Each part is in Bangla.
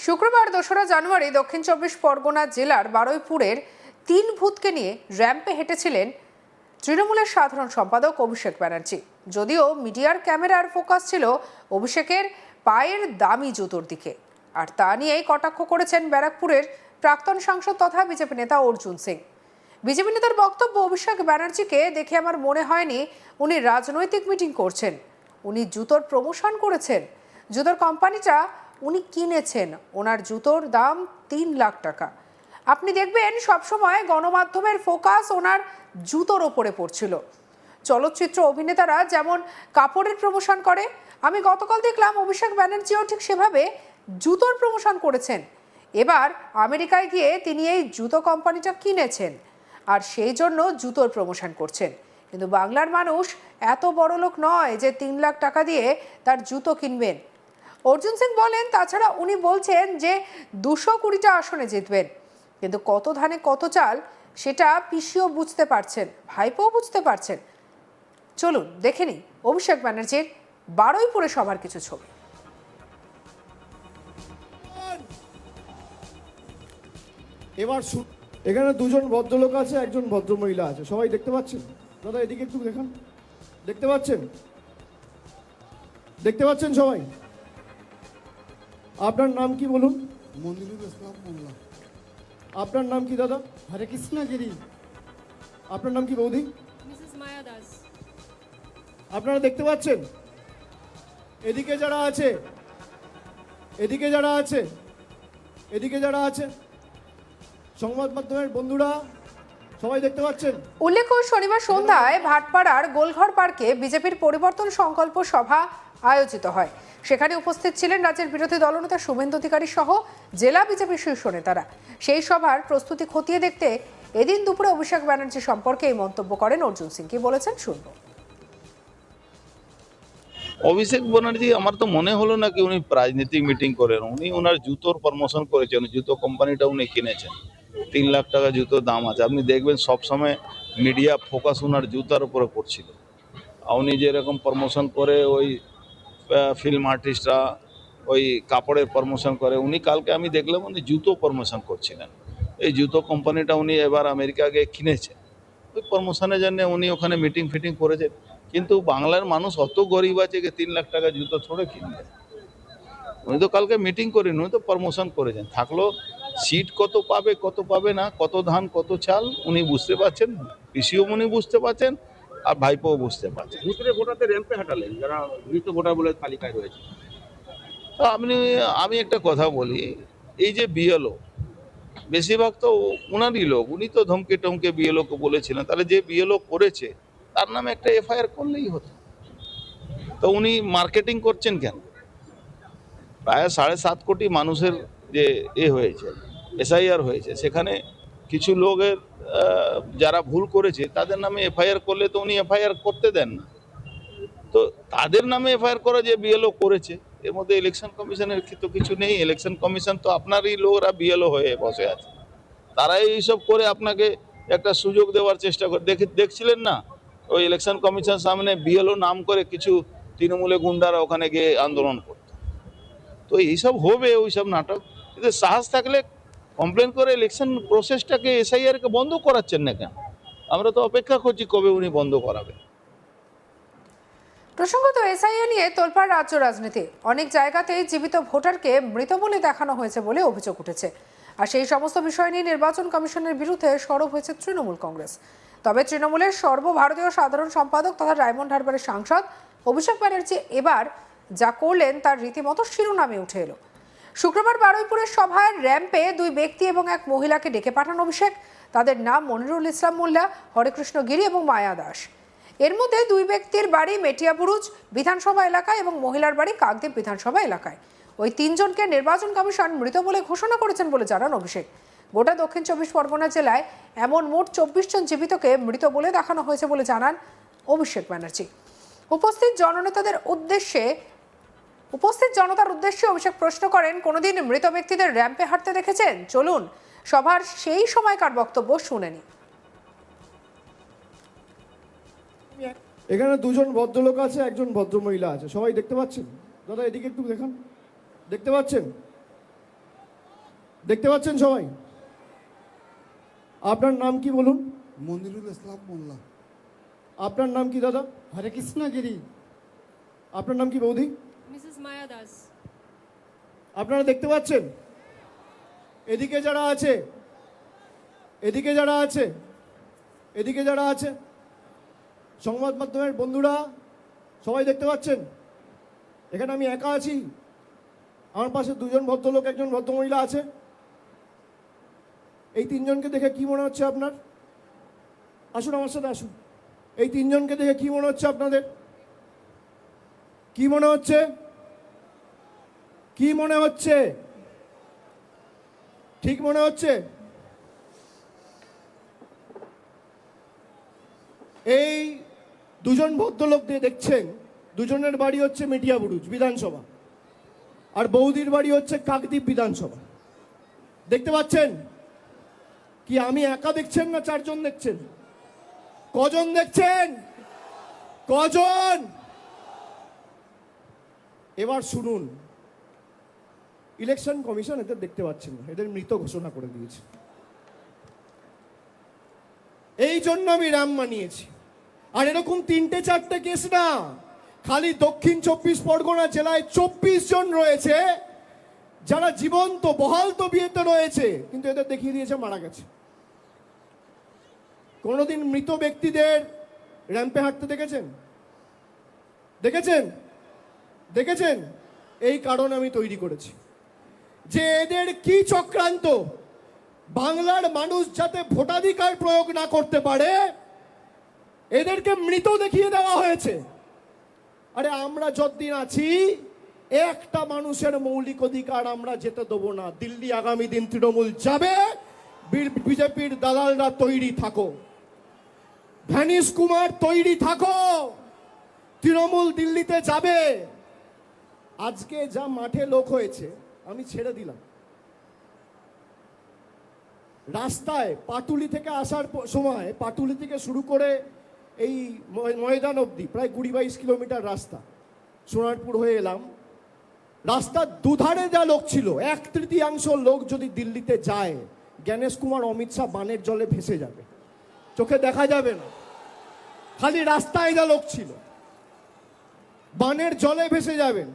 শুক্রবার ২রা জানুয়ারি দক্ষিণ চব্বিশ পরগনা জেলার বারুইপুরের ৩ ভূতকে নিয়ে র্যাম্পে হেঁটেছিলেন তৃণমূলের সাধারণ সম্পাদক অভিষেক ব্যানার্জি। যদিও মিডিয়ার ক্যামেরার ফোকাস ছিল অভিষেকের পায়ের দামি জুতোর দিকে, আর তা নিয়েই কটাক্ষ করেছেন ব্যারাকপুরের প্রাক্তন সাংসদ তথা বিজেপি নেতা অর্জুন সিং। বিজেপি নেতার বক্তব্য, অভিষেক ব্যানার্জিকে দেখে আমার মনে হয়নি উনি রাজনৈতিক মিটিং করছেন, উনি জুতোর প্রমোশন করেছেন। জুতোর কোম্পানিটা উনি কিনেছেন, ওনার জুতোর দাম ৩ লাখ টাকা। আপনি দেখবেন সবসময় গণমাধ্যমের ফোকাস ওনার জুতোর ওপরে পড়ছিল। চলচ্চিত্র অভিনেতারা যেমন কাপড়ের প্রমোশন করে, আমি গতকাল দেখলাম অভিষেক ব্যানার্জিও ঠিক সেভাবে জুতোর প্রমোশন করেছেন। এবার আমেরিকায় গিয়ে তিনি এই জুতো কোম্পানিটা কিনেছেন, আর সেই জন্য জুতোর প্রমোশন করছেন। কিন্তু বাংলার মানুষ এত বড়লোক নয় যে ৩ লাখ টাকা দিয়ে তার জুতো কিনবেন। অর্জুন সিং বলেন, তাছাড়া উনি বলছেন যে ২২০টা আসনে জিতবেন, কিন্তু কত ধানে কত চাল সেটা পিসিও বুঝতে পারছেন, ভাইপোও বুঝতে পারছেন। চলুন দেখে নিই অভিষেক ব্যানার্জির বারুইপুরে সভার কিছু ছবি। এবার এখানে দুজন ভদ্রলোক আছে, একজন ভদ্রমহিলা আছে, সবাই দেখতে পাচ্ছেন? দাদা এদিকে একটু দেখান, দেখতে পাচ্ছেন? দেখতে পাচ্ছেন সবাই? আপনার নাম কি বলুন? মন্দিরুল ইসলাম মোল্লা। আপনার নাম কি দাদা? হরে কৃষ্ণ গিরি। আপনার নাম কি বৌদি? মিসেস মায়া দাস। আপনারা দেখতে পাচ্ছেন? এদিকে যারা আছে, এদিকে যারা আছে, এদিকে যারা আছে, সংবাদ মাধ্যমের বন্ধুরা সবাই দেখতে পাচ্ছেন? উল্লেখ্য, শনিবার সন্ধ্যায় ভাটপাড়ার গোলঘর পার্কে বিজেপির পরিবর্তন সংকল্প সভা আয়োজিত হয়। সেখানে উপস্থিত ছিলেন রাজ্যের বিরোধী দলনেতা শুভেন্দু অধিকারী সহ জেলা বিজেপির শীর্ষ নেতারা। সেই সভার প্রস্তুতি খতিয়ে দেখতে এদিন দুপুরে অভিষেক ব্যানার্জি সম্পর্কে এই মন্তব্য করেন অর্জুন সিং। কি বলেছেন শুনব। অভিষেক ব্যানার্জি আমার তো মনে হলো না কি উনি রাজনৈতিক মিটিং করেন। উনি ওনার জুতোর প্রমোশন করেছেন, জুতো কোম্পানিটা উনি কিনেছেন। ৩ লাখ টাকা জুতোর দাম আছে। আপনি দেখবেন সবসময় মিডিয়া ফোকাস ওনার জুতার উপরে পড়ছিল। উনি যেরকম প্রমোশন করে, ওই ফিল্ম আর্টিস্টরা ওই কাপড়ের প্রমোশন করে, উনি কালকে আমি দেখলাম উনি জুতো প্রমোশন করছিলেন। এই জুতো কোম্পানিটা উনি এবার আমেরিকা গিয়ে কিনেছেন, ওই প্রমোশনের জন্য উনি ওখানে মিটিং ফিটিং করেছেন। কিন্তু বাংলার মানুষ অত গরিব আছে যে ৩ লাখ টাকা জুতো ছড়ে কিনবে। উনি তো কালকে মিটিং করেন, উনি তো প্রমোশন করেছেন। থাকলো সিট কত পাবে কত পাবে না, কত ধান কত চাল উনি বুঝতে পারছেন, পিসিও উনি বুঝতে পারছেন, আর ভাইপোও বুঝতে পারছেন। ভূতের ভোটারদের র্যাম্পে হাঁটালেন যারা মৃত ভোটার বলে তালিকায় রয়েছে। তো আমি একটা কথা বলি, এই যে বিএলও বেশিরভাগ তো উনারই লোক, উনি তো ধমকে টমকে বিএলওকে বলেছিলেন। তাহলে যে বিএলও করেছে তার নামে একটা এফআইআর করলেই হতো। তো উনি মার্কেটিং করছেন কেন? প্রায় ৭.৫ কোটি মানুষের যে হয়েছে, এসআইআর হয়েছে, সেখানে কিছু লোকের যারা ভুল করেছে তাদের নামে এফআইআর করলে তো উনি এফআইআর করতে দেন না। তো তাদের নামে এফআইআর করা যে বিএলও করেছে, এর মধ্যে ইলেকশন কমিশনের তো কিছু নেই। ইলেকশন কমিশন তো আপনারই লোকরা বিএলও হয়ে বসে আছে, তারাই এইসব করে আপনাকে একটা সুযোগ দেওয়ার চেষ্টা করে। দেখছিলেন না ওই ইলেকশন কমিশন সামনে বিএলও নাম করে কিছু তৃণমূলে গুন্ডারা ওখানে গিয়ে আন্দোলন করত। তো এইসব হবে, ওইসব নাটক। কিন্তু সাহস থাকলে কমপ্লেন করে ইলেকশন প্রসেসটাকে এসআইআরকে বন্ধ করাচ্ছেন না কেন? আমরা তো অপেক্ষা করছি কবে উনি বন্ধ করাবে। প্রসঙ্গত, এসআইআর নিয়ে তোলপাড় রাজ্য রাজনীতি। অনেক জায়গাতেই জীবিত ভোটারকে মৃত বলে দেখানো হয়েছে বলে অভিযোগ উঠেছে, আর সেই সমস্ত বিষয় নিয়ে নির্বাচন কমিশনের বিরুদ্ধে সরব হয়েছে তৃণমূল কংগ্রেস। তবে তৃণমূলের সর্বভারতীয় সাধারণ সম্পাদক তথা ডায়মন্ড হারবারের সাংসদ অভিষেক ব্যানার্জি এবার যা করলেন তার রীতিমতো শিরোনামে উঠে এলো। শুক্রবার বারুইপুরের সভায় র্যাম্পে ২ ব্যক্তি এবং এক মহিলাকে ডেকে পাঠান অভিষেক। তাদের নাম মনিরুল ইসলাম মোল্লা, হরেকৃষ্ণ গিরি এবং মায়া দাস। এর মধ্যে ২ ব্যক্তির বাড়ি মেটিয়াবুরুজ বিধানসভা এলাকায় এবং মহিলার বাড়ি কাকদ্বীপ বিধানসভা এলাকায়। ওই ৩ জনকে নির্বাচন কমিশন মৃত বলে ঘোষণা করেছেন বলে জানান অভিষেক। গোটা দক্ষিণ চব্বিশ পরগনা জেলায় এমন মোট ২৪ জন জীবিতকে মৃত বলে দেখানো হয়েছে বলে জানান অভিষেক ব্যানার্জি। উপস্থিত জনতার উদ্দেশ্যে অভিষেক প্রশ্ন করেন, কোনোদিন মৃত ব্যক্তিদের র্যাম্পে হাঁটতে দেখেছেন? চলুন সভার সেই সময়কার বক্তব্য শুনে নিই। এখানে দুজন ভদ্রলোক আছে, একজন ভদ্রমহিলা আছে, সবাই দেখতে পাচ্ছেন? দাদা এদিকে একটু দেখান, দেখতে পাচ্ছেন? দেখতে পাচ্ছেন সবাই? আপনার নাম কি বলুন? মন্দিরুল ইসলাম মোল্লা। আপনার নাম কি দাদা? হরে কৃষ্ণগিরি। আপনার নাম কি বৌদি? মিসেস মায়া দাস। আপনারা দেখতে পাচ্ছেন? এদিকে যারা আছে, এদিকে যারা আছে, এদিকে যারা আছে, সংবাদ মাধ্যমের বন্ধুরা সবাই দেখতে পাচ্ছেন? এখানে আমি একা আছি, আমার পাশে দুজন ভদ্রলোক, একজন ভদ্রমহিলা আছে। এই তিনজনকে দেখে কি মনে হচ্ছে আপনার? আসুন আমার সাথে আসুন। এই তিনজনকে দেখে কি মনে হচ্ছে আপনাদের? কি মনে হচ্ছে? কি মনে হচ্ছে? ঠিক মনে হচ্ছে? এই দুজন ভদ্রলোক দিয়ে দেখছেন, দুজনের বাড়ি হচ্ছে মেটিয়াবুরুজ বিধানসভা, আর বৌদির বাড়ি হচ্ছে কাকদ্বীপ বিধানসভা। দেখতে পাচ্ছেন? কি আমি একা দেখছেন না চারজন দেখছেন? কজন দেখছেন? কজন? এবার শুনুন, ইলেকশন কমিশন এদের দেখতে পাচ্ছেন না, এদের মৃত ঘোষণা করে দিয়েছে। এই জন্য আমি রাম মানিয়েছি। আর এরকম 3-4টে কেস না, খালি দক্ষিণ 24 পরগনা জেলায় 24 জন রয়েছে যারা জীবন্ত বহাল তবিয়তে রয়েছে, কিন্তু এদের দেখিয়ে দিয়েছে মারা গেছে। কোনোদিন মৃত ব্যক্তিদের র্যাম্পে হাঁটতে দেখেছেন? দেখেছেন? দেখেছেন? এই কারণ আমি তৈরি করেছি যে এদের কি চক্রান্ত, বাংলার মানুষ যাতে ভোটাধিকার প্রয়োগ না করতে পারে এদেরকে মৃত দেখিয়ে দেওয়া হয়েছে। আরে আমরা যতদিন আছি একটা মানুষের মৌলিক অধিকার আমরা যেতে দেবো না। দিল্লি আগামী দিন তৃণমূল যাবে, বিজেপির দালালরা তৈরি থাকো, ভ্যানিশ কুমার তৈরি থাকো, তৃণমূল দিল্লিতে যাবে। আজকে যা মাঠে লোক হয়েছে আমি ছেড়ে দিলাম। রাস্তায় পাটুলি থেকে আসার সময়, পাটুলি থেকে শুরু করে এই ময়দান অবধি প্রায় 20-22 কিলোমিটার রাস্তা, সোনারপুর হয়ে এলাম। রাস্তার দুধারে যা লোক ছিল, 1/3 লোক যদি দিল্লিতে যায়, জ্ঞানেশ কুমার অমিত শাহ বানের জলে ভেসে যাবে, চোখে দেখা যাবে না। খালি রাস্তায় যা লোক ছিল বানের জলে ভেসে যাবেন।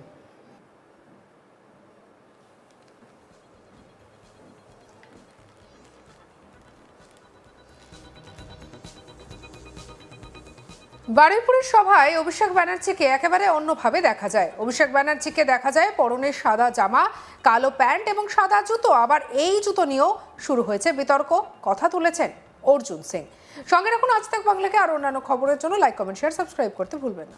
বারুইপুরের সভায় অভিষেক ব্যানার্জিকে একেবারে অন্যভাবে দেখা যায়। অভিষেক ব্যানার্জিকে দেখা যায় পরনে সাদা জামা, কালো প্যান্ট এবং সাদা জুতো। আবার এই জুতো নিয়েও শুরু হয়েছে বিতর্ক, কথা তুলেছেন অর্জুন সিং। সঙ্গে রাখুন আজ তাক বাংলাকে। আর অন্যান্য খবরের জন্য লাইক, কমেন্ট, শেয়ার, সাবস্ক্রাইব করতে ভুলবেন না।